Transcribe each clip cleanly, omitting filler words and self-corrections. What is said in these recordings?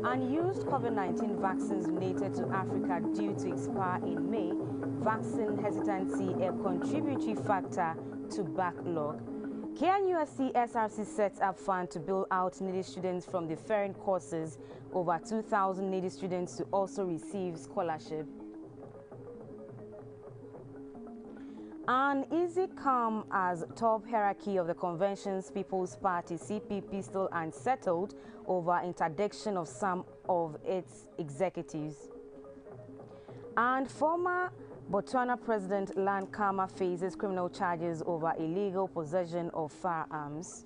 Unused COVID-19 vaccines donated to Africa due to expire in May, vaccine hesitancy a contributory factor to backlog. KNUST SRC sets up fund to build out needy students from different courses. Over 2,000 needy students to also receive scholarship. An easy come as top hierarchy of the Convention's People's Party CPP still unsettled over interdiction of some of its executives. And former Botswana President Land Kama faces criminal charges over illegal possession of firearms.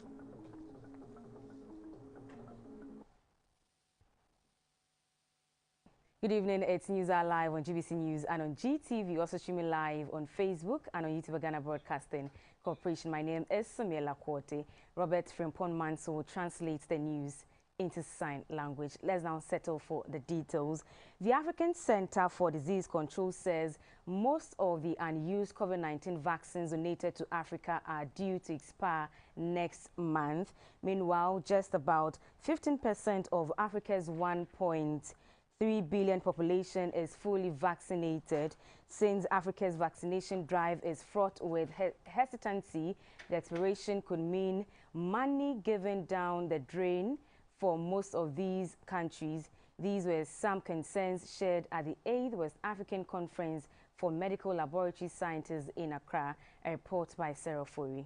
Good evening, it's News Hour Live on GBC News and on GTV, also streaming live on Facebook and on YouTube Ghana Broadcasting Corporation. My name is Samia Lakorte. Robert Frimpon Manso will translate the news into sign language. Let's now settle for the details. The African Center for Disease Control says most of the unused COVID-19 vaccines donated to Africa are due to expire next month. Meanwhile, just about 15% of Africa's 1.3 billion population is fully vaccinated. Since Africa's vaccination drive is fraught with hesitancy, the expiration could mean money given down the drain for most of these countries. These were some concerns shared at the 8th West African Conference for Medical Laboratory Scientists in Accra, a report by Sarah Fori.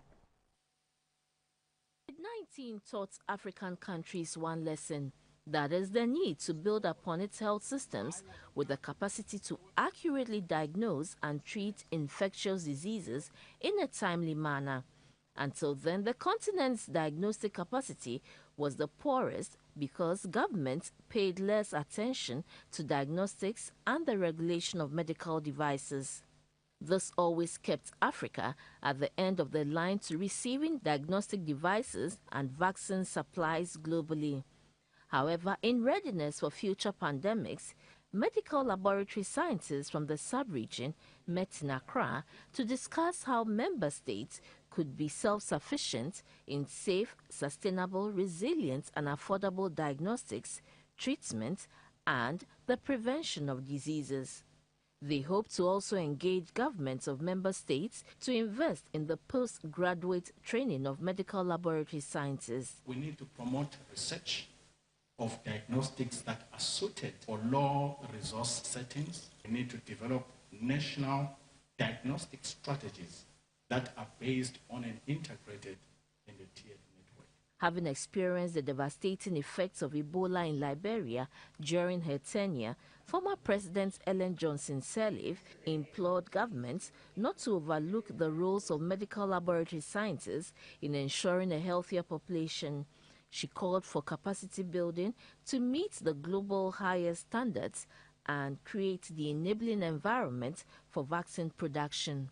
COVID-19 taught African countries one lesson. That is the need to build upon its health systems with the capacity to accurately diagnose and treat infectious diseases in a timely manner. Until then, the continent's diagnostic capacity was the poorest because governments paid less attention to diagnostics and the regulation of medical devices. This always kept Africa at the end of the line to receiving diagnostic devices and vaccine supplies globally. However, in readiness for future pandemics, medical laboratory scientists from the sub-region met in Accra to discuss how member states could be self-sufficient in safe, sustainable, resilient and affordable diagnostics, treatment and the prevention of diseases. They hope to also engage governments of member states to invest in the postgraduate training of medical laboratory scientists. We need to promote research of diagnostics that are suited for low resource settings. We need to develop national diagnostic strategies that are based on an integrated and tiered network. Having experienced the devastating effects of Ebola in Liberia during her tenure, former President Ellen Johnson Sirleaf implored governments not to overlook the roles of medical laboratory scientists in ensuring a healthier population. She called for capacity building to meet the global highest standards and create the enabling environment for vaccine production.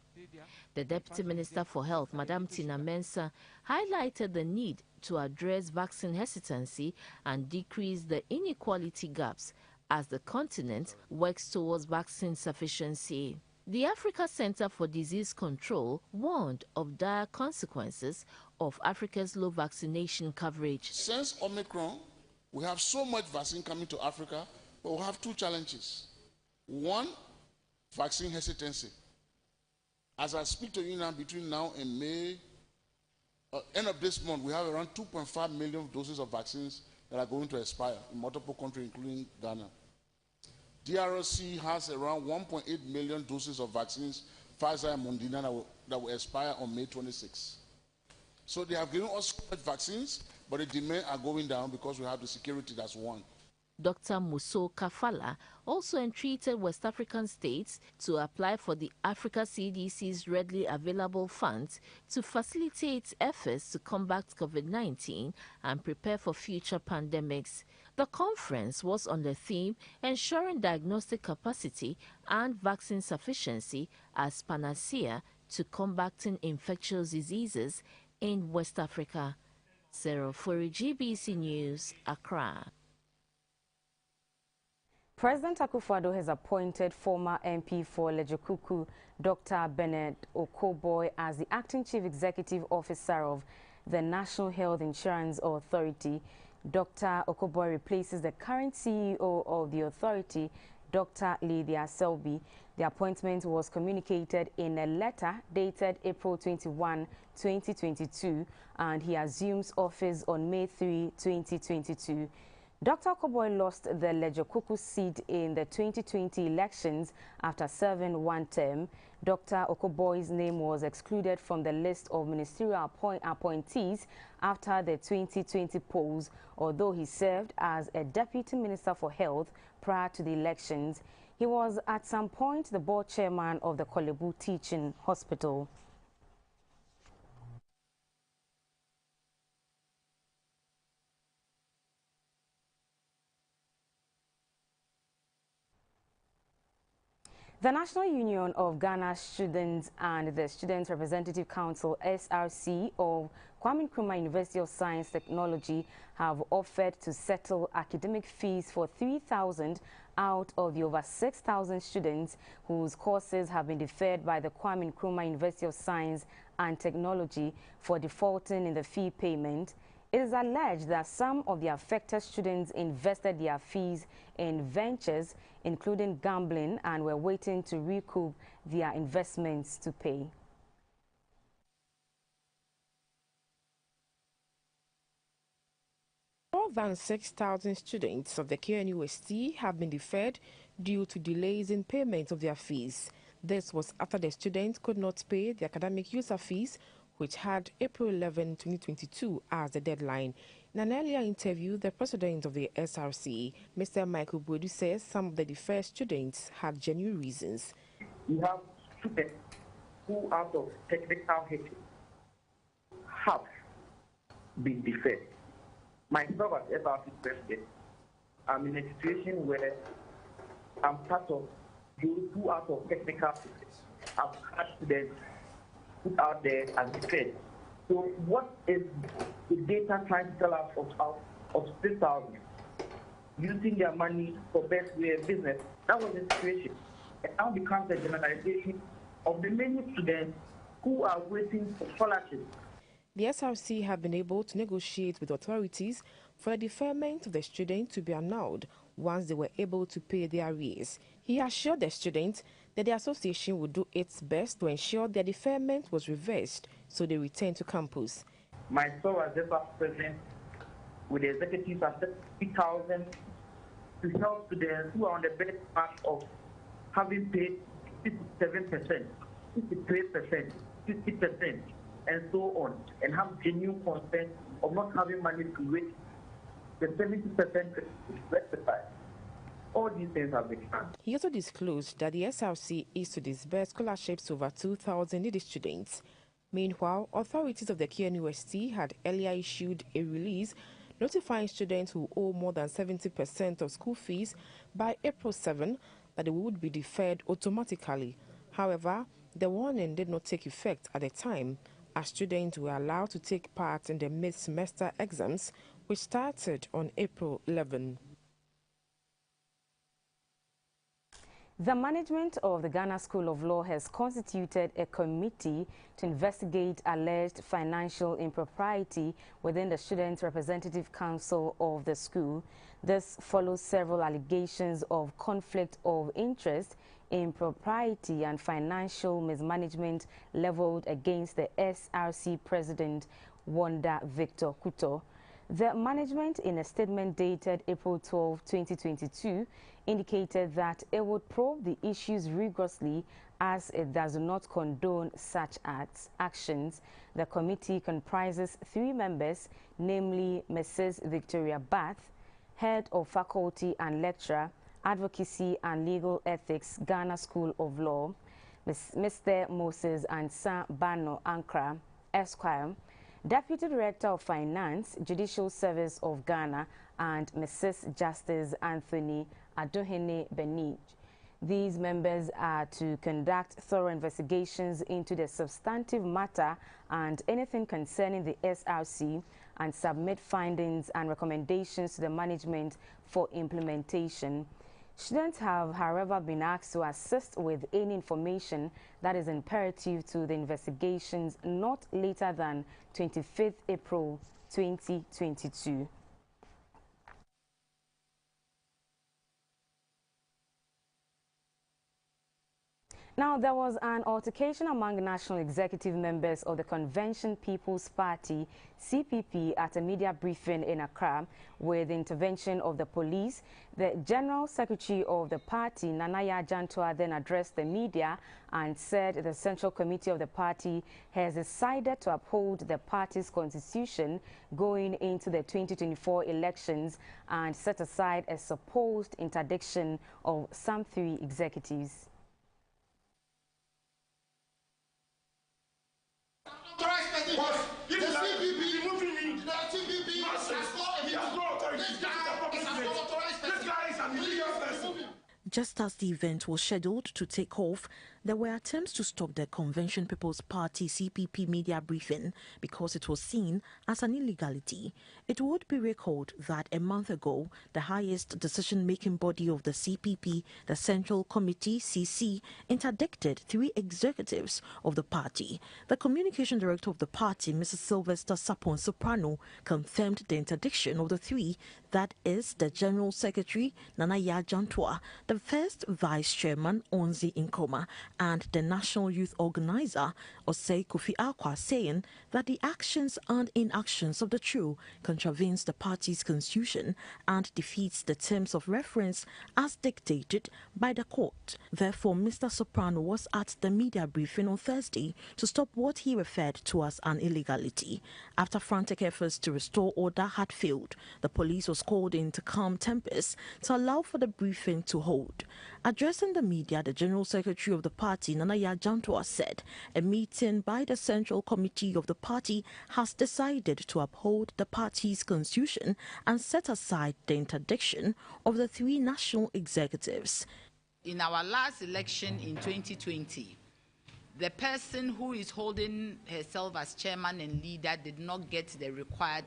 The Deputy Minister for Health, Madam Tina Mensah, highlighted the need to address vaccine hesitancy and decrease the inequality gaps as the continent works towards vaccine sufficiency. The Africa Center for Disease Control warned of dire consequences of Africa's low vaccination coverage. Since Omicron, we have so much vaccine coming to Africa, but we have two challenges. One, vaccine hesitancy. As I speak to you now, between now and May, end of this month, we have around 2.5 million doses of vaccines that are going to expire in multiple countries, including Ghana. DRC has around 1.8 million doses of vaccines, Pfizer and Moderna, that will expire on May 26. So they have given us so much vaccines, but the demand are going down because we have the security, that's one. Dr. Muso Kafala also entreated West African states to apply for the Africa CDC's readily available funds to facilitate efforts to combat COVID-19 and prepare for future pandemics. The conference was on the theme ensuring diagnostic capacity and vaccine sufficiency as panacea to combating infectious diseases in West Africa. Sarah Furi, GBC News, Accra. President Akufo-Addo has appointed former MP for Lejokuku, Dr. Bernard Okoboy, as the acting chief executive officer of the National Health Insurance Authority. Dr. Okoboy replaces the current CEO of the authority, Dr. Lydia Selby. The appointment was communicated in a letter dated April 21, 2022, and he assumes office on May 3, 2022. Dr. Okoboy lost the Lejokuku seat in the 2020 elections after serving one term. Dr. Okoboy's name was excluded from the list of ministerial appointees after the 2020 polls, although he served as a Deputy Minister for Health prior to the elections. He was at some point the board chairman of the Kolebu Teaching Hospital. The National Union of Ghana Students and the Student Representative Council, SRC, of Kwame Nkrumah University of Science Technology have offered to settle academic fees for 3,000 out of the over 6,000 students whose courses have been deferred by the Kwame Nkrumah University of Science and Technology for defaulting in the fee payment. It is alleged that some of the affected students invested their fees in ventures, including gambling, and were waiting to recoup their investments to pay. More than 6,000 students of the KNUST have been deferred due to delays in payment of their fees. This was after the students could not pay the academic user fees, which had April 11, 2022 as the deadline. In an earlier interview, the president of the SRC, Mr. Michael Bodu, says some of the deferred students had genuine reasons. We have students who, out of technical hatred, have been deferred. Myself as SRC president, I'm in a situation where I'm part of those who, out of technical hatred, have had students put out there as deferred. So what is the data trying to tell us of 6,000 using their money for best way of business? That was the situation. It now becomes a generalization of the many students who are waiting for scholarships. The SRC have been able to negotiate with authorities for the deferment of the students to be annulled once they were able to pay their arrears. He assured the students that the association would do its best to ensure their deferment was reversed so they return to campus. Myself as the president with the executives are 3,000 to help students who are on the benchmark of having paid 57%, 53%, 50%, and so on, and have genuine concern of not having money to wait the 70% rectified. All these things have been done. He also disclosed that the SRC is to disburse scholarships to over 2,000 needy students. Meanwhile, authorities of the KNUST had earlier issued a release notifying students who owe more than 70% of school fees by April 7 that they would be deferred automatically. However, the warning did not take effect at the time, as students were allowed to take part in the mid-semester exams, which started on April 11. The management of the Ghana School of Law has constituted a committee to investigate alleged financial impropriety within the Student Representative Council of the school. This follows several allegations of conflict of interest, impropriety and financial mismanagement leveled against the SRC President, Wanda Victor Kuto. The management, in a statement dated April 12, 2022, indicated that it would probe the issues rigorously as it does not condone such actions. The committee comprises 3 members, namely Mrs. Victoria Bath, Head of Faculty and Lecturer, Advocacy and Legal Ethics, Ghana School of Law, Mr. Moses Ansa Bano Ankra, Esquire, Deputy Director of Finance, Judicial Service of Ghana, and Mrs. Justice Anthony Adohene Benij. These members are to conduct thorough investigations into the substantive matter and anything concerning the SRC and submit findings and recommendations to the management for implementation. Students have, however, been asked to assist with any information that is imperative to the investigations not later than 25th April 2022. Now, there was an altercation among national executive members of the Convention People's Party, CPP, at a media briefing in Accra with the intervention of the police. The General Secretary of the party, Nanaya Jantua, then addressed the media and said the Central Committee of the party has decided to uphold the party's constitution going into the 2024 elections and set aside a supposed interdiction of some 3 executives. Just as the event was scheduled to take off, there were attempts to stop the Convention People's Party CPP media briefing because it was seen as an illegality. It would be recalled that a month ago, the highest decision-making body of the CPP, the Central Committee, CC, interdicted 3 executives of the party. The communication director of the party, Mrs. Sylvester Sapon Soprano, confirmed the interdiction of the 3, that is, the General Secretary, Nanaya Jantua, the first Vice Chairman, Onzi Nkoma, and the National Youth Organizer, Osei Kofi Akwa, saying that the actions and inactions of the trio contravenes the party's constitution and defeats the terms of reference as dictated by the court. Therefore, Mr. Soprano was at the media briefing on Thursday to stop what he referred to as an illegality. After frantic efforts to restore order had failed, the police was called in to calm tempers to allow for the briefing to hold. Addressing the media, the General Secretary of the party, Nanaya Jantua, said a meeting by the Central Committee of the party has decided to uphold the party's constitution and set aside the interdiction of the 3 national executives. In our last election in 2020, the person who is holding herself as chairman and leader did not get the required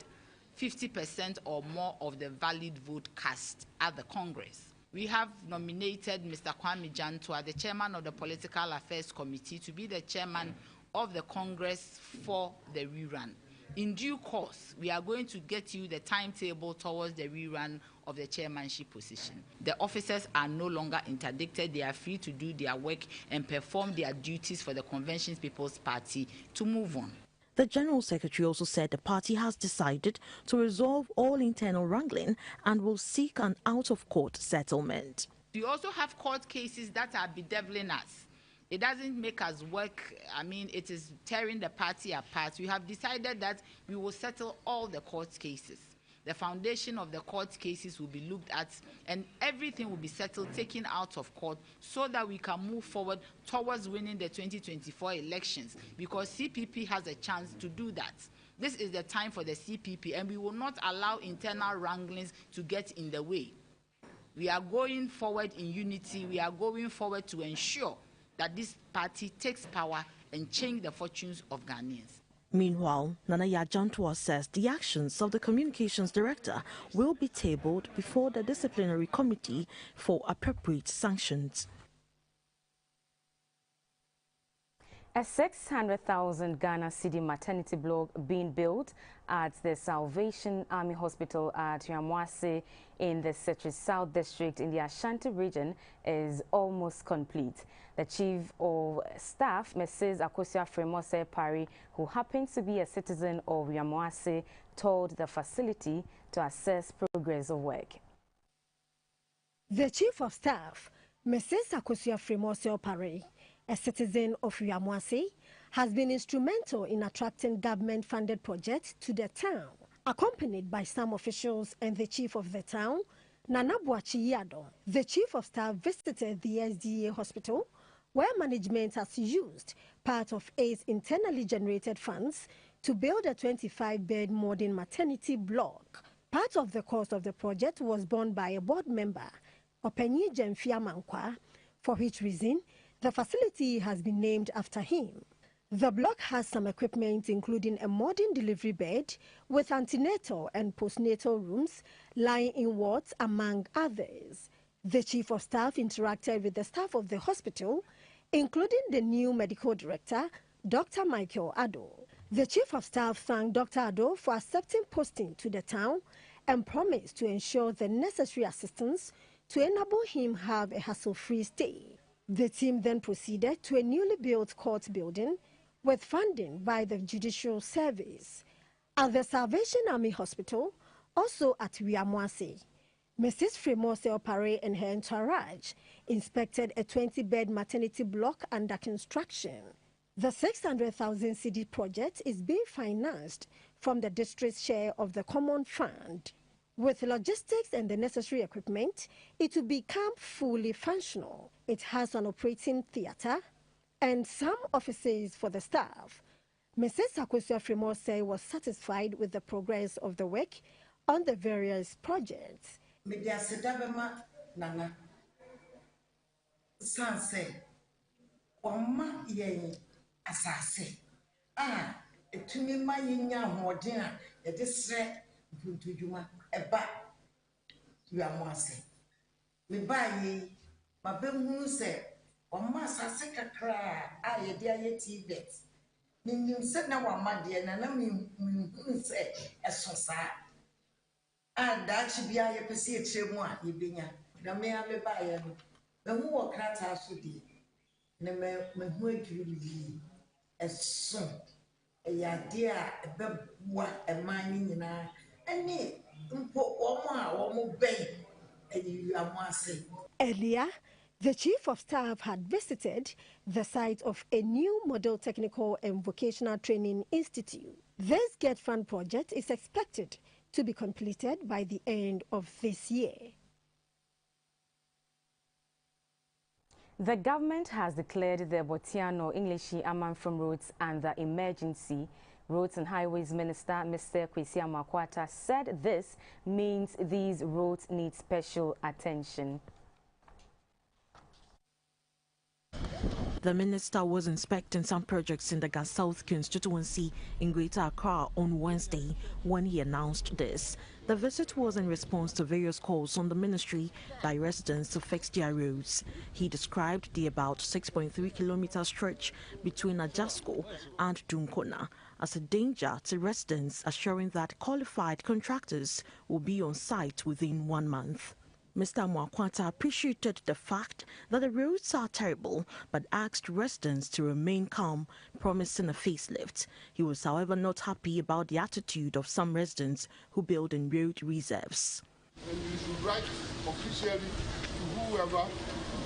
50% or more of the valid vote cast at the Congress. We have nominated Mr. Kwame Jantua, the chairman of the Political Affairs Committee, to be the chairman of the Congress for the rerun. In due course, we are going to get you the timetable towards the rerun of the chairmanship position. The officers are no longer interdicted. They are free to do their work and perform their duties for the Convention People's Party to move on. The General Secretary also said the party has decided to resolve all internal wrangling and will seek an out-of-court settlement. We also have court cases that are bedeviling us. It doesn't make us work. I mean, it is tearing the party apart. We have decided that we will settle all the court cases. The foundation of the court cases will be looked at and everything will be settled, taken out of court so that we can move forward towards winning the 2024 elections, because CPP has a chance to do that. This is the time for the CPP and we will not allow internal wranglings to get in the way. We are going forward in unity. We are going forward to ensure that this party takes power and change the fortunes of Ghanaians. Meanwhile, Nanaya Jantua says the actions of the communications director will be tabled before the disciplinary committee for appropriate sanctions. A 600,000 Ghana cedi maternity block being built at the Salvation Army Hospital at Yamwase in the Setri South District in the Ashanti region is almost complete. The Chief of Staff, Mrs. Akosia Fremose Pari, who happens to be a citizen of Yamwase, told the facility to assess progress of work. The Chief of Staff, Mrs. Akosia Fremose Pari, a citizen of Yamwase, has been instrumental in attracting government-funded projects to the town. Accompanied by some officials and the chief of the town, Nana Boachi Yado, the chief of staff visited the SDA hospital, where management has used part of its internally generated funds to build a 25-bed modern maternity block. Part of the cost of the project was borne by a board member, Openyi Jemfia Mankwa, for which reason the facility has been named after him. The block has some equipment including a modern delivery bed with antenatal and postnatal rooms lying in wards, among others. The chief of staff interacted with the staff of the hospital, including the new medical director, Dr. Michael Addo. The chief of staff thanked Dr. Addo for accepting posting to the town and promised to ensure the necessary assistance to enable him have a hassle-free stay. The team then proceeded to a newly built court building with funding by the Judicial Service. At the Salvation Army Hospital, also at Wiamwase, Mrs. Fremose Opare and her entourage inspected a 20-bed maternity block under construction. The 600,000 cedi project is being financed from the district's share of the common fund. With logistics and the necessary equipment, it will become fully functional. It has an operating theatre and some offices for the staff. Mrs. Akosua Fremose was satisfied with the progress of the work on the various projects. Nana Sanse Oma Yen Asase Etumi ma yinya hoden a ye de sre ntudwuma eba Wiamwase me ba yi ma be hu se Oma asase kakra a ye de ayeti bet nim se na wa ma de na mi hu se esosa dachi bia ye pese etremu a ye benya na me ame ba ye no me hu okrata so di na me hu aduru yi eson eyade a ebebua eman nyina eni mpo omo a omo ben Wiamwase. Earlier, the chief of staff had visited the site of a new model technical and vocational training institute. This Get Fund project is expected to be completed by the end of this year. The government has declared the Botiano Englishi Amanfrom roads under emergency. Roads and Highways Minister Mr. Kwesi Amakwata said this means these roads need special attention. The minister was inspecting some projects in the Gas South constituency in Greater Accra on Wednesday when he announced this. The visit was in response to various calls on the ministry by residents to fix their roads. He described the about 6.3-kilometer stretch between Ajasko and Dunkona as a danger to residents, assuring that qualified contractors will be on site within 1 month. Mr. Amakwata appreciated the fact that the roads are terrible, but asked residents to remain calm, promising a facelift. He was, however, not happy about the attitude of some residents who build in road reserves. And you should write officially to whoever,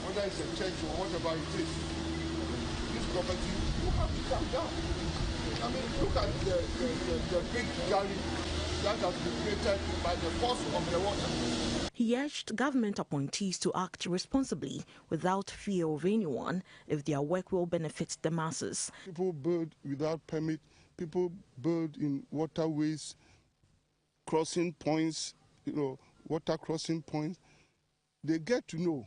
whether it's a church or whatever it is, this property will have to come down. I mean, look at the big gully that has been created by the force of the water. He urged government appointees to act responsibly without fear of anyone if their work will benefit the masses. People build without permit, people build in waterways, crossing points, water crossing points. They get to know,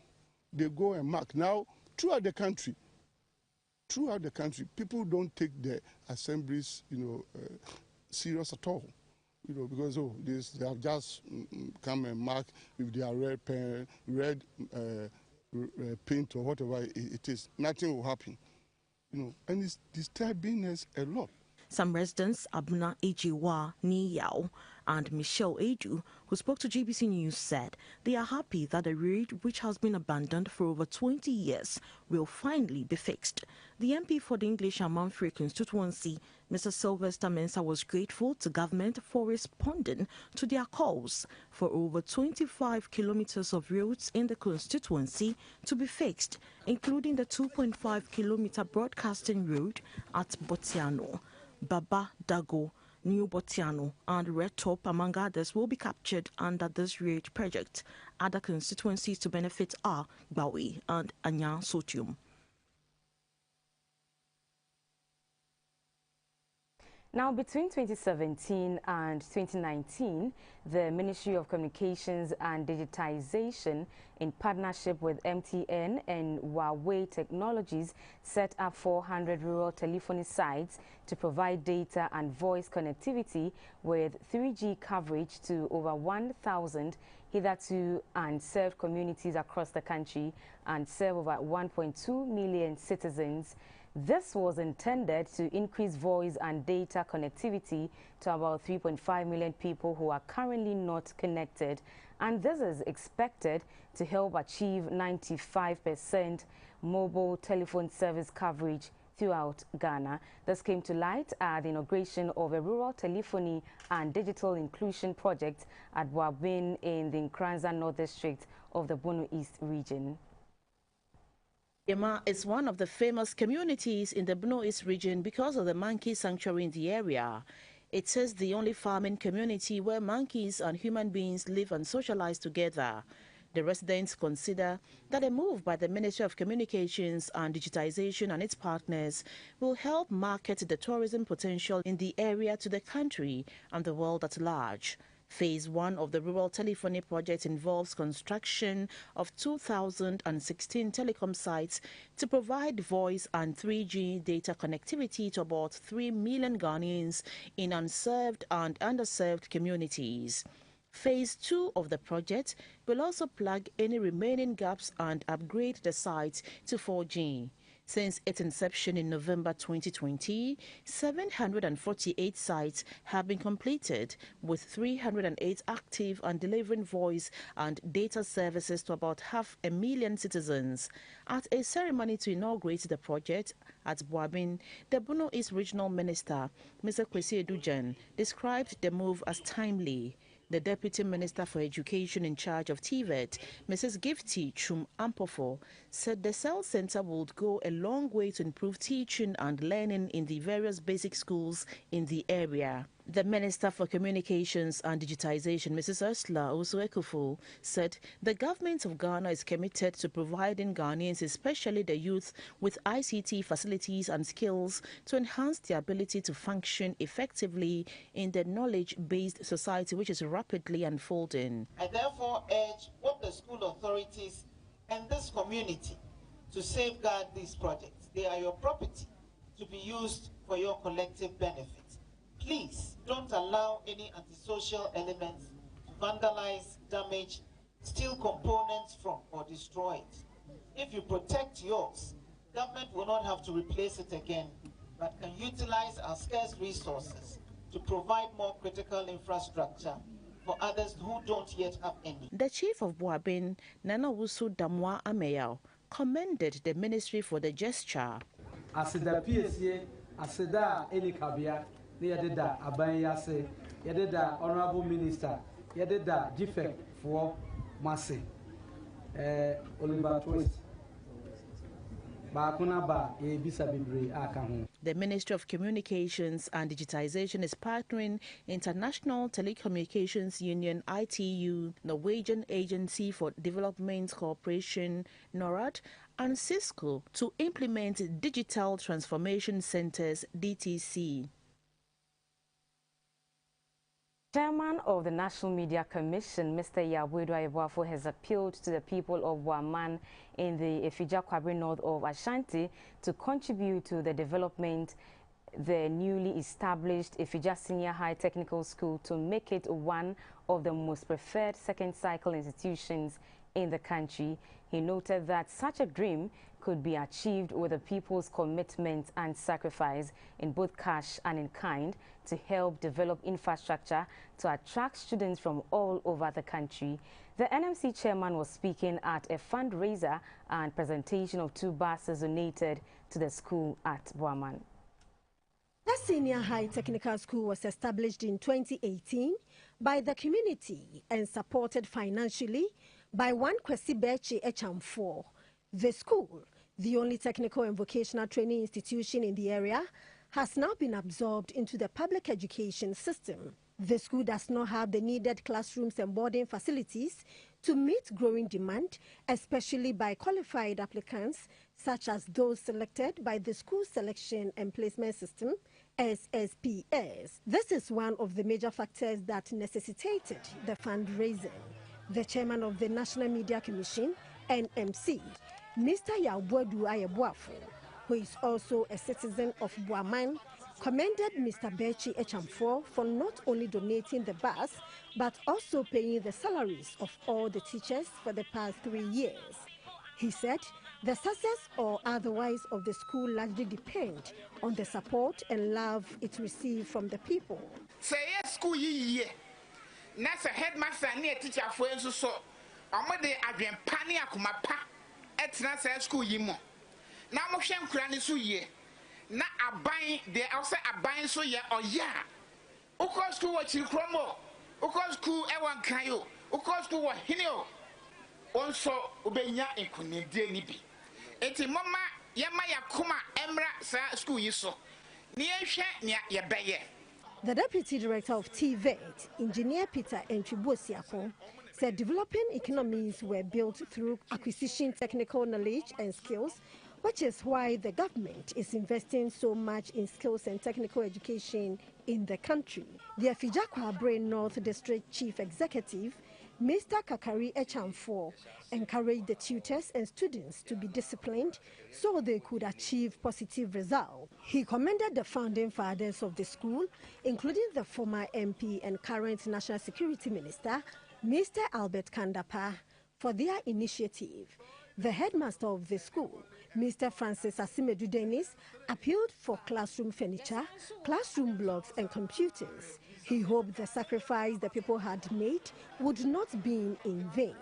they go and mark. Now, throughout the country, people don't take the assemblies, serious at all. Because they have just come and mark with their red pen, red paint or whatever it is. Nothing will happen, and it's disturbing us a lot. Some residents, Abuna Ejiwa Niyao and Michelle Edu, who spoke to GBC News, said they are happy that the road, which has been abandoned for over 20 years, will finally be fixed. The MP for the English Amanfrom constituency, Mr. Sylvester Mensah, was grateful to government for responding to their calls for over 25 kilometers of roads in the constituency to be fixed, including the 2.5-kilometer broadcasting road at Botiano. Baba Dago, New Botiano, and Red Top, among others, will be captured under this REACH project. Other constituencies to benefit are Gbawe and Anya Sotium. Now, between 2017 and 2019, the Ministry of Communications and Digitization, in partnership with MTN and Huawei Technologies, set up 400 rural telephony sites to provide data and voice connectivity with 3G coverage to over 1,000 hitherto unserved communities across the country and serve over 1.2 million citizens. This was intended to increase voice and data connectivity to about 3.5 million people who are currently not connected, and this is expected to help achieve 95% mobile telephone service coverage throughout Ghana. This came to light at the inauguration of a rural telephony and digital inclusion project at Boabin in the Nkranza North District of the Bono East region. Yema is one of the famous communities in the Bono East region because of the monkey sanctuary in the area. It is the only farming community where monkeys and human beings live and socialize together. The residents consider that a move by the Ministry of Communications and Digitization and its partners will help market the tourism potential in the area to the country and the world at large. Phase 1 of the rural telephony project involves construction of 2,016 telecom sites to provide voice and 3G data connectivity to about 3 million Ghanaians in unserved and underserved communities. Phase 2 of the project will also plug any remaining gaps and upgrade the sites to 4G. Since its inception in November 2020, 748 sites have been completed, with 308 active and delivering voice and data services to about 500,000 citizens. At a ceremony to inaugurate the project at Boabin, the Bono East Regional Minister, Mr. Kwesi Edujan, described the move as timely. The Deputy Minister for Education in charge of TVET, Mrs. Gifty Chum Ampofo, said the Cell Center would go a long way to improve teaching and learning in the various basic schools in the area. The Minister for Communications and Digitization, Mrs. Ursula Osuekufo, said the government of Ghana is committed to providing Ghanaians, especially the youth, with ICT facilities and skills to enhance their ability to function effectively in the knowledge-based society which is rapidly unfolding. I therefore urge both the school authorities and this community to safeguard these projects. They are your property to be used for your collective benefit. Please don't allow any antisocial elements to vandalize, damage, steal components from, or destroy it. If you protect yours, government will not have to replace it again, but can utilize our scarce resources to provide more critical infrastructure for others who don't yet have any. The Chief of Boabin, Nana Wusu Damwa Ameyao, commended the ministry for the gesture. Asida PSA, Asida Elikabia, Yadida Abayase, Yadida Honorable Minister, Yadida Jifek for Masi, Oliver Twist. The Ministry of Communications and Digitization is partnering International Telecommunications Union ITU, Norwegian Agency for Development Cooperation NORAD, and Cisco to implement Digital Transformation Centers DTC. Chairman of the National Media Commission, Mr. Yabwedu Ayebwafo, has appealed to the people of Waman in the Efija Kwabri north of Ashanti to contribute to the development the newly established Efija Senior High Technical School to make it one of the most preferred second cycle institutions in the country. He noted that such a dream could be achieved with the people's commitment and sacrifice in both cash and in kind to help develop infrastructure to attract students from all over the country. The NMC chairman was speaking at a fundraiser and presentation of 2 buses donated to the school at Boaman. The Senior High Technical School was established in 2018 by the community and supported financially by one Kwesi Bechi Echamfor. The school, the only technical and vocational training institution in the area, has now been absorbed into the public education system. The school does not have the needed classrooms and boarding facilities to meet growing demand, especially by qualified applicants, such as those selected by the School Selection and Placement System, SSPS. This is one of the major factors that necessitated the fundraising. The chairman of the National Media Commission, NMC, Mr. Yabuadu Ayeboafo, who is also a citizen of Buaman, commended Mr. Bechi Echamfor for not only donating the bus, but also paying the salaries of all the teachers for the past 3 years. He said the success or otherwise of the school largely depend on the support and love it receives from the people. Say yes, school ye. Nasa headmaster near teacher for so. Amade adwen pani akoma pa etina say school yi mo. Na mo hwe nkura ni so ye. Na aban de also aban so ye oya. Uko school wa chikromo. Uko school e wan kan yo. Uko school wa hini o. Onso ubenya nkunedie ni bi. Enti mama yema yakoma emra sa school yi so. Ni ehwe ni ye beye. The Deputy Director of TVET, Engineer Peter Enchibosiapo, said developing economies were built through acquisition technical knowledge and skills, which is why the government is investing so much in skills and technical education in the country. The Afijakwa Brain North District Chief Executive, Mr. Kakari Echamfor, encouraged the tutors and students to be disciplined so they could achieve positive results. He commended the founding fathers of the school, including the former MP and current National Security Minister, Mr. Albert Kandapa, for their initiative. The headmaster of the school, Mr. Francis Asimedu Dennis, appealed for classroom furniture, classroom blocks and computers. He hoped the sacrifice the people had made would not be in vain.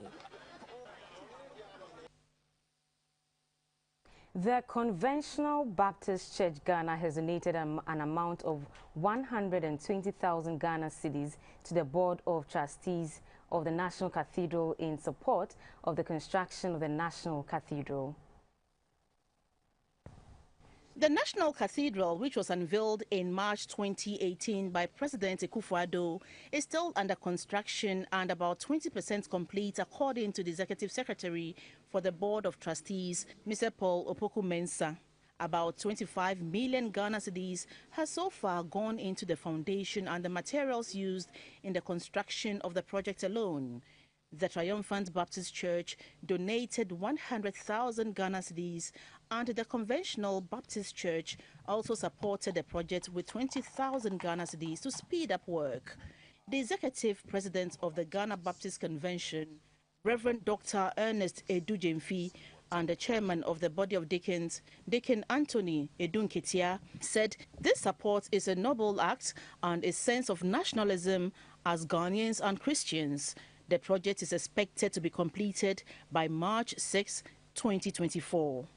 The Conventional Baptist Church Ghana has donated an amount of 120,000 Ghana cedis to the Board of Trustees of the National Cathedral in support of the construction of the National Cathedral. The National Cathedral, which was unveiled in March 2018 by President Akufo-Addo, is still under construction and about 20% complete, according to the Executive Secretary for the Board of Trustees, Mr. Paul Opoku-Mensah. About 25 million Ghana cedis has so far gone into the foundation and the materials used in the construction of the project alone. The Triumphant Baptist Church donated 100,000 Ghana cedis, and the Conventional Baptist Church also supported the project with 20,000 Ghana cedis to speed up work. The executive president of the Ghana Baptist Convention, Reverend Dr. Ernest Edujemfi, and the chairman of the body of deacons, Deacon Anthony Edunketia, said this support is a noble act and a sense of nationalism as Ghanaians and Christians. The project is expected to be completed by March 6, 2024.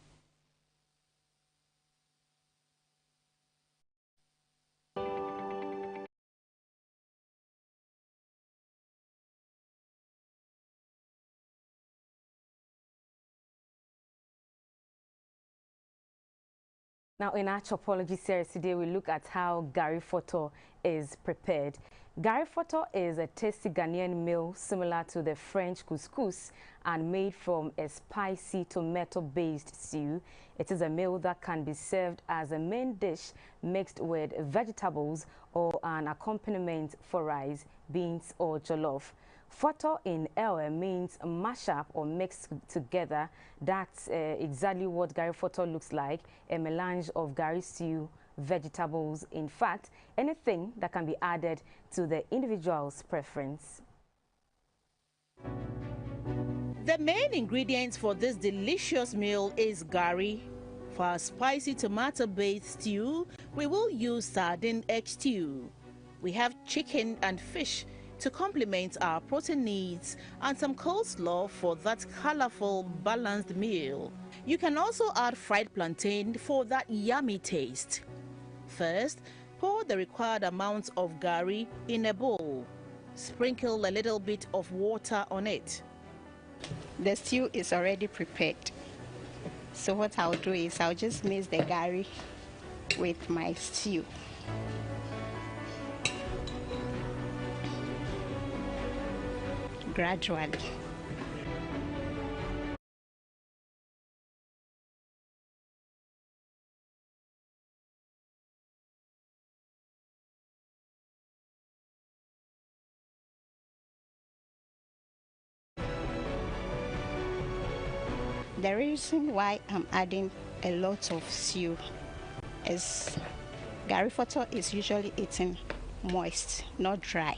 Now, in our Chopology series today, we look at how Gari Foto is prepared. Gari Foto is a tasty Ghanaian meal similar to the French couscous and made from a spicy tomato-based stew. It is a meal that can be served as a main dish mixed with vegetables or an accompaniment for rice, beans or jollof. Foto in Ewe means mash up or mixed together. That's exactly what Gari Foto looks like, a melange of Gari stew, vegetables, in fact, anything that can be added to the individual's preference. The main ingredients for this delicious meal is Gari. For our spicy tomato-based stew, we will use sardine egg stew. We have chicken and fish to complement our protein needs and some coleslaw for that colorful, balanced meal. You can also add fried plantain for that yummy taste. First, pour the required amount of Gari in a bowl. Sprinkle a little bit of water on it. The stew is already prepared. So what I'll do is I'll just mix the Gari with my stew. Gradually. The reason why I'm adding a lot of stew is Gari photo is usually eaten moist, not dry.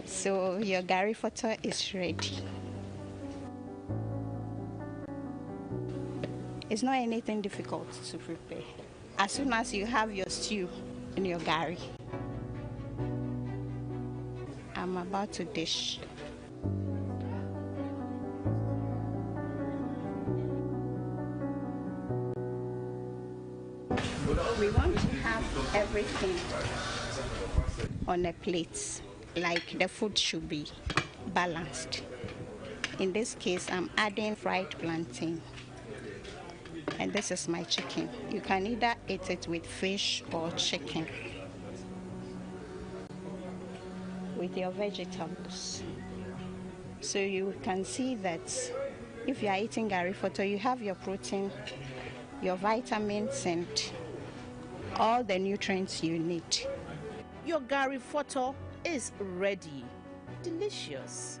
So your Gari photo is ready. It's not anything difficult to prepare. As soon as you have your stew in your Gari, I'm about to dish. We want to have everything on a plate, like the food should be balanced. In this case, I'm adding fried plantain. And this is my chicken. You can either eat it with fish or chicken, with your vegetables. So you can see that if you are eating Gari photo, you have your protein, your vitamins, and all the nutrients you need. Your Gari photo is ready. Delicious.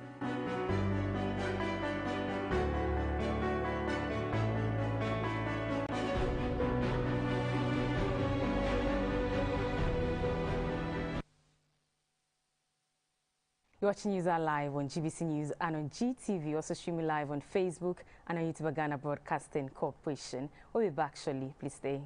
You're watching News Are Live on GBC News and on GTV, also streaming live on Facebook and on YouTube Ghana Broadcasting Corporation. We'll be back shortly. Please stay.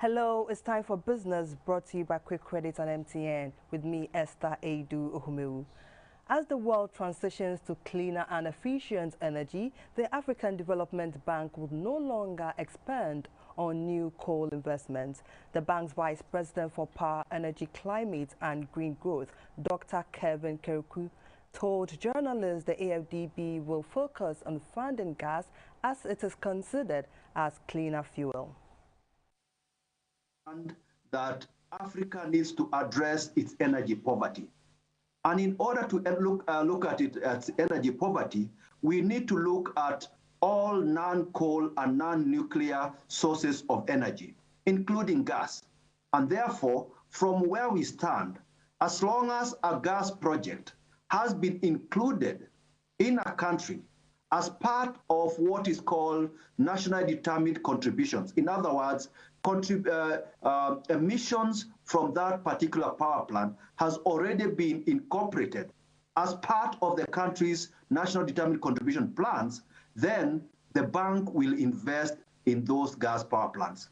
Hello, it's time for business brought to you by Quick Credit and MTN with me, Esther Edu Ohumeu. As the world transitions to cleaner and efficient energy, the African Development Bank will no longer expand on new coal investments. The bank's Vice President for Power, Energy, Climate and Green Growth, Dr. Kevin Keruku, told journalists the AFDB will focus on funding gas as it is considered as cleaner fuel. And that Africa needs to address its energy poverty. And in order to look at it as energy poverty, we need to look at all non-coal and non-nuclear sources of energy, including gas. And therefore, from where we stand, as long as a gas project has been included in a country as part of what is called nationally determined contributions, in other words, emissions from that particular power plant has already been incorporated as part of the country's national determined contribution plans, then the bank will invest in those gas power plants.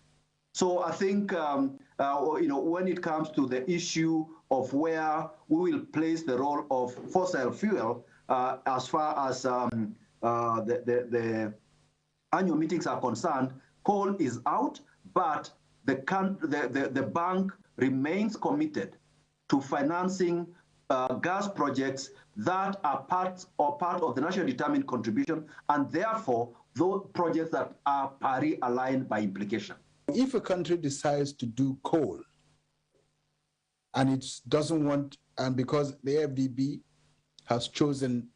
So I think, when it comes to the issue of where we will place the role of fossil fuel, as far as the annual meetings are concerned, coal is out, but the bank remains committed to financing gas projects that are part of the nationally determined contribution, and therefore those projects that are Paris-aligned by implication. If a country decides to do coal, and it doesn't want, and because the FDB has chosen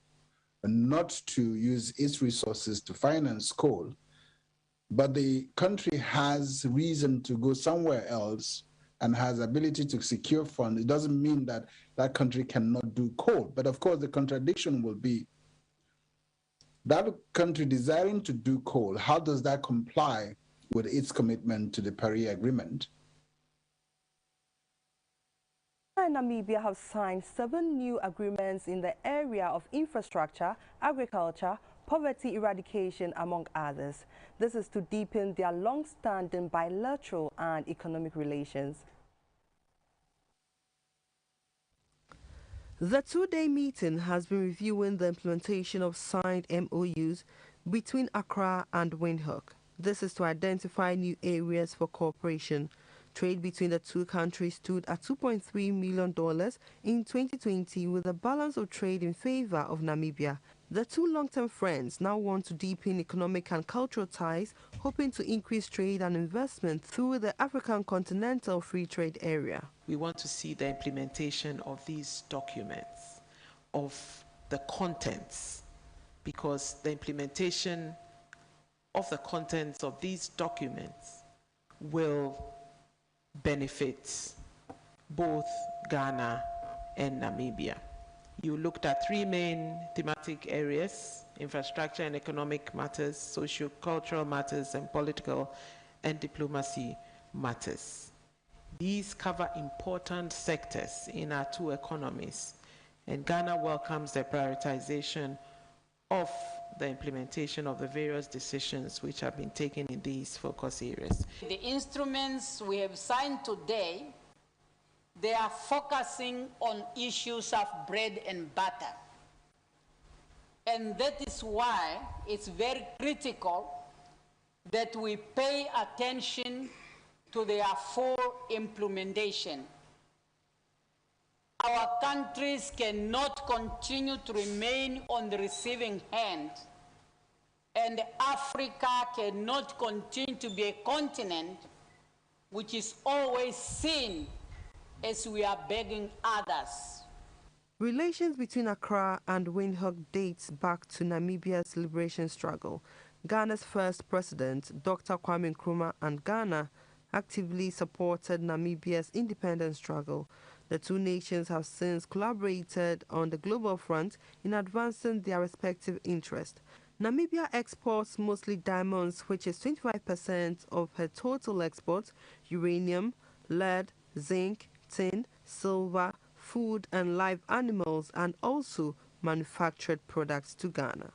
not to use its resources to finance coal, but the country has reason to go somewhere else and has ability to secure funds, it doesn't mean that that country cannot do coal. But of course, the contradiction will be that country desiring to do coal, how does that comply with its commitment to the Paris Agreement? Namibia have signed 7 new agreements in the area of infrastructure, agriculture, poverty eradication, among others. This is to deepen their long-standing bilateral and economic relations. The 2-day meeting has been reviewing the implementation of signed MOUs between Accra and Windhoek. This is to identify new areas for cooperation. Trade between the two countries stood at $2.3 million in 2020, with a balance of trade in favor of Namibia. The two long-term friends now want to deepen economic and cultural ties, hoping to increase trade and investment through the African Continental Free Trade Area. We want to see the implementation of these documents, of the contents, because the implementation of the contents of these documents will benefit both Ghana and Namibia. You looked at 3 main thematic areas: infrastructure and economic matters, socio-cultural matters, and political and diplomacy matters. These cover important sectors in our two economies, and Ghana welcomes the prioritization of the implementation of the various decisions which have been taken in these focus areas. The instruments we have signed today, they are focusing on issues of bread and butter. And that is why it's very critical that we pay attention to their full implementation. Our countries cannot continue to remain on the receiving end, and Africa cannot continue to be a continent which is always seen as we are begging others. Relations between Accra and Windhoek dates back to Namibia's liberation struggle. Ghana's first president, Dr. Kwame Nkrumah, and Ghana actively supported Namibia's independence struggle. The two nations have since collaborated on the global front in advancing their respective interests. Namibia exports mostly diamonds, which is 25% of her total exports, uranium, lead, zinc, tin, silver, food and live animals, and also manufactured products to Ghana.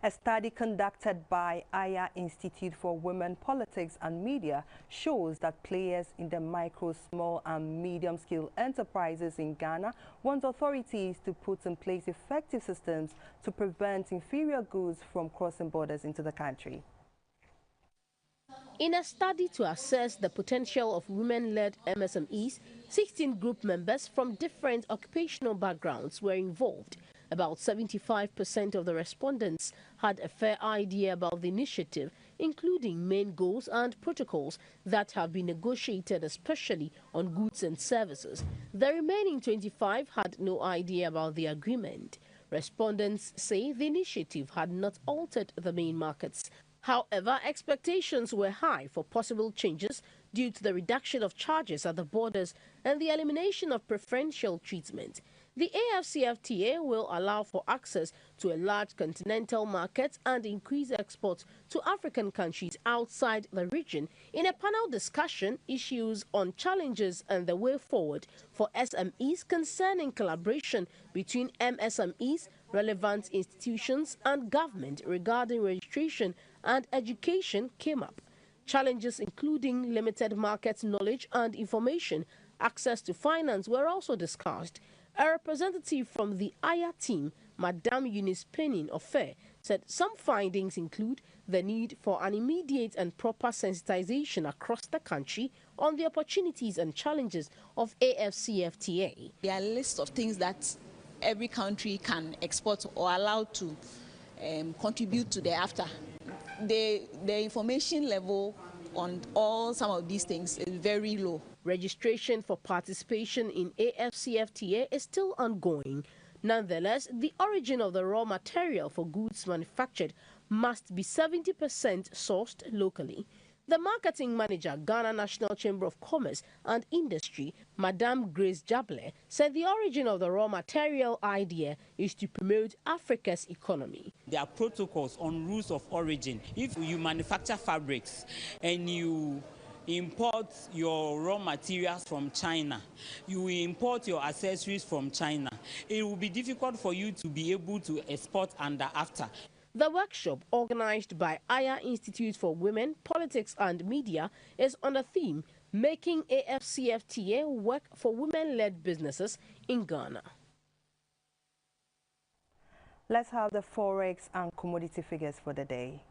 A study conducted by Aya Institute for Women, Politics and Media shows that players in the micro, small and medium-scale enterprises in Ghana want authorities to put in place effective systems to prevent inferior goods from crossing borders into the country. In a study to assess the potential of women-led MSMEs, 16 group members from different occupational backgrounds were involved. About 75% of the respondents had a fair idea about the initiative, including main goals and protocols that have been negotiated, especially on goods and services. The remaining 25 had no idea about the agreement. Respondents say the initiative had not altered the main markets. However, expectations were high for possible changes due to the reduction of charges at the borders and the elimination of preferential treatment. The AfCFTA will allow for access to a large continental market and increase exports to African countries outside the region. In a panel discussion, issues on challenges and the way forward for SMEs concerning collaboration between MSMEs, relevant institutions and government regarding registration and education came up. Challenges including limited market knowledge and information, access to finance were also discussed. A representative from the Aya team, Madame Eunice Penning of FAIR, said some findings include the need for an immediate and proper sensitization across the country on the opportunities and challenges of AfCFTA. There are lists of things that every country can export or allow to contribute to the AfTA. The information level on some of these things is very low. Registration for participation in AfCFTA is still ongoing. Nonetheless, the origin of the raw material for goods manufactured must be 70% sourced locally. The marketing manager, Ghana National Chamber of Commerce and Industry, Madame Grace Jable, said the origin of the raw material idea is to promote Africa's economy. There are protocols on rules of origin. If you manufacture fabrics and you import your raw materials from China, you import your accessories from China, it will be difficult for you to be able to export under AfTA. The workshop, organized by Aya Institute for Women, Politics and Media, is on the theme Making AfCFTA Work for Women-Led Businesses in Ghana. Let's have the forex and commodity figures for the day.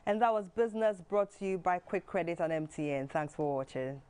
And that was Business, brought to you by Quick Credit and MTN. Thanks for watching.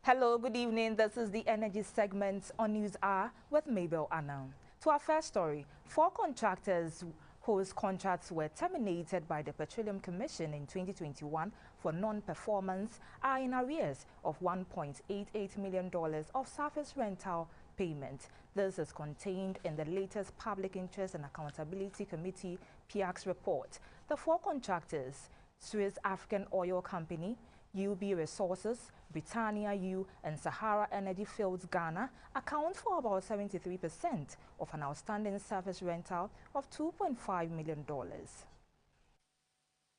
Hello, good evening. This is the energy segment on News Hour with Mabel Anam. To our first story, 4 contractors whose contracts were terminated by the Petroleum Commission in 2021 for non-performance are in arrears of $1.88 million of surface rental payment. This is contained in the latest Public Interest and Accountability Committee PIAC's report. The 4 contractors, Swiss African Oil Company, UB Resources, Britannia U, and Sahara Energy Fields Ghana account for about 73% of an outstanding surface rental of $2.5 million.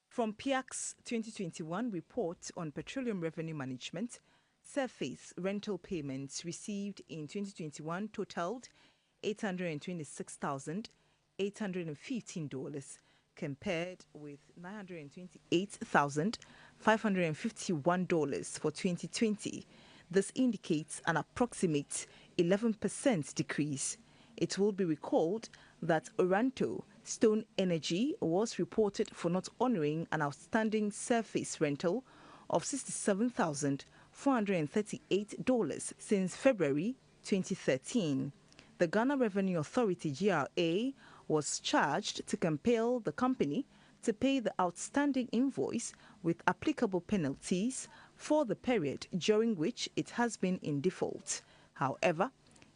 From PIAC's 2021 report on petroleum revenue management, surface rental payments received in 2021 totaled $826,815, compared with $928,551 for 2020. This indicates an approximate 11% decrease. It will be recalled that Oranto Stone Energy was reported for not honoring an outstanding surface rental of $67,438 since February 2013. The Ghana Revenue Authority (GRA) was charged to compel the company to pay the outstanding invoice with applicable penalties for the period during which it has been in default. However,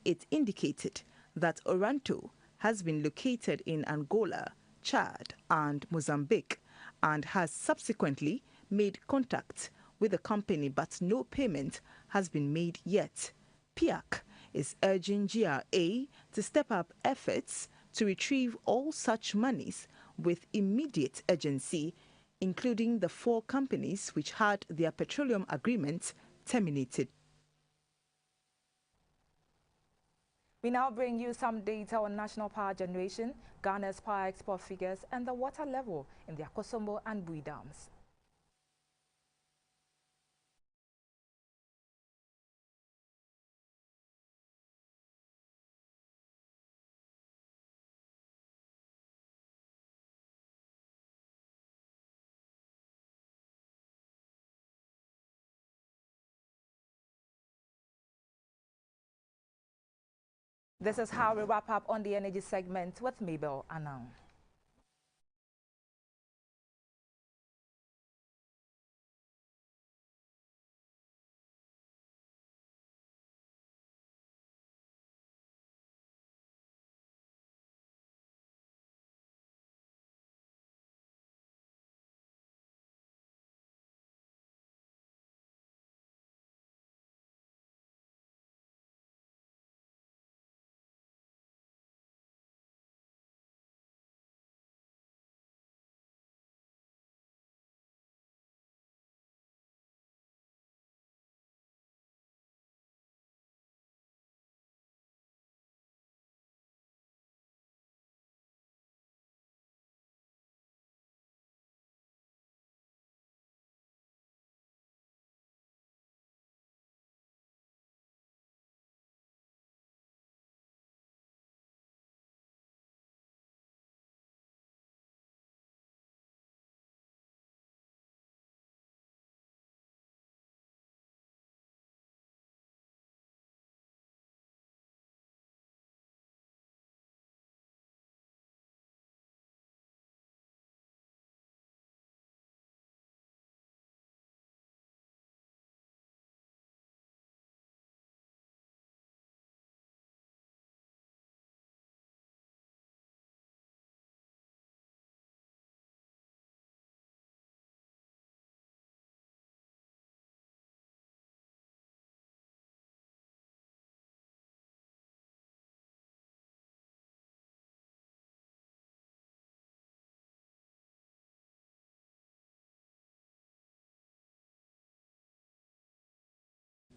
it indicated that Oranto has been located in Angola, Chad, and Mozambique and has subsequently made contact with the company, but no payment has been made yet. PIAC is urging GRA to step up efforts to retrieve all such monies with immediate urgency, including the 4 companies which had their petroleum agreements terminated. We now bring you some data on national power generation, Ghana's power export figures, and the water level in the Akosombo and Bui dams. This is how we wrap up on the energy segment with Mabel Anang.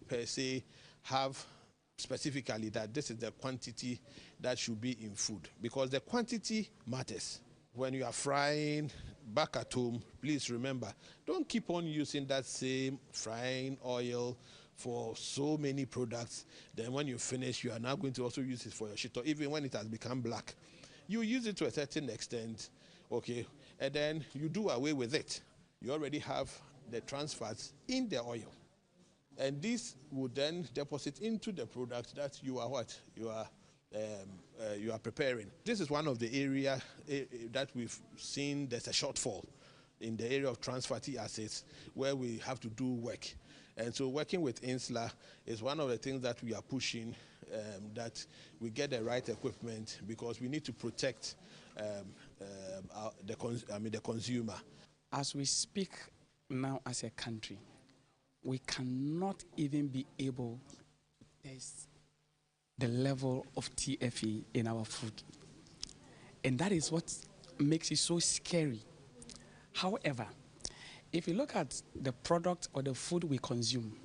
Per se have specifically that this is the quantity that should be in food, because the quantity matters. When you are frying back at home, please remember, don't keep on using that same frying oil for so many products. Then when you finish, you are now going to also use it for your shito, even when it has become black. You use it to a certain extent, okay, and then you do away with it. You already have the trans fats in the oil. And this would then deposit into the product that you are what? You are preparing. This is one of the areas that we've seen there's a shortfall in the area of trans fatty acids where we have to do work. And so working with INSLA is one of the things that we are pushing, that we get the right equipment because we need to protect the consumer. As we speak now as a country, we cannot even be able to test the level of TFE in our food. And that is what makes it so scary. However, if you look at the product or the food we consume,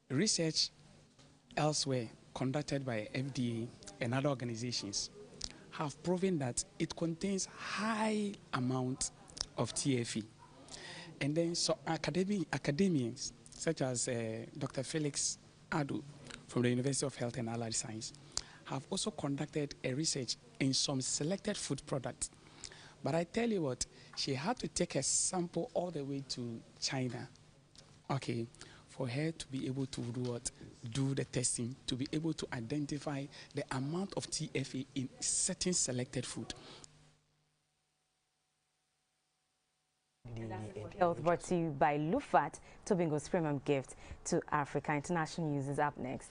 research elsewhere conducted by FDA and other organizations have proven that it contains high amount of TFE. And then so academians such as Dr. Felix Adu from the University of Health and Allied Science have also conducted a research in some selected food products. But I tell you what, she had to take a sample all the way to China, okay, for her to be able to do the testing, to be able to identify the amount of TFA in certain selected food. Health brought to you by Lufat, Tobago's premium gift to Africa. International news is up next.